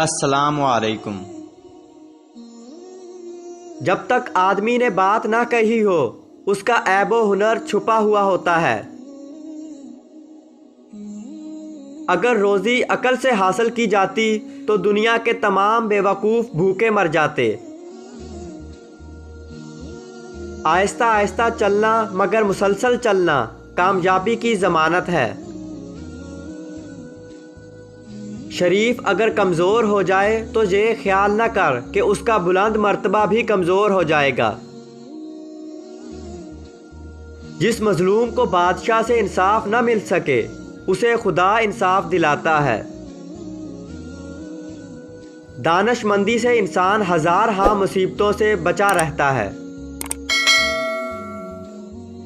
السلام علیکم۔ جب تک آدمی نے بات نہ کہی ہو اس کا عیب و ہنر چھپا ہوا ہوتا ہے۔ اگر روزی عقل سے حاصل کی جاتی تو دنیا کے تمام بے وقوف بھوکے مر جاتے۔ آہستہ آہستہ چلنا مگر مسلسل چلنا کامیابی کی ضمانت ہے۔ شریف اگر کمزور ہو جائے تو یہ خیال نہ کر کہ اس کا بلند مرتبہ بھی کمزور ہو جائے گا۔ جس مظلوم کو بادشاہ سے انصاف نہ مل سکے اسے خدا انصاف دلاتا ہے۔ دانش مندی سے انسان ہزار ہاں مصیبتوں سے بچا رہتا ہے۔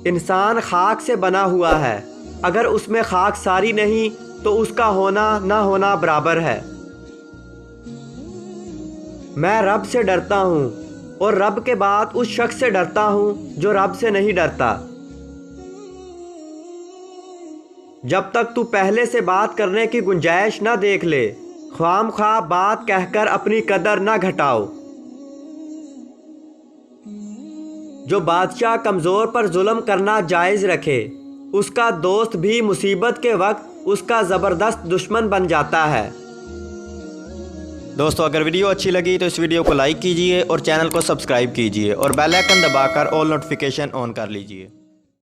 انسان خاک سے بنا ہوا ہے، اگر اس میں خاک ساری نہیں تو اس کا ہونا نہ ہونا برابر ہے۔ میں رب سے ڈرتا ہوں اور رب کے بعد اس شخص سے ڈرتا ہوں جو رب سے نہیں ڈرتا۔ جب تک تو پہلے سے بات کرنے کی گنجائش نہ دیکھ لے خواہ مخواہ بات کہہ کر اپنی قدر نہ گھٹاؤ۔ جو بادشاہ کمزور پر ظلم کرنا جائز رکھے اس کا دوست بھی مصیبت کے وقت اس کا زبردست دشمن بن جاتا ہے۔ دوستو اگر ویڈیو اچھی لگی تو اس ویڈیو کو لائک کیجئے اور چینل کو سبسکرائب کیجئے اور بیل آئیکن دبا کر آل نوٹیفیکیشن آن کر لیجئے۔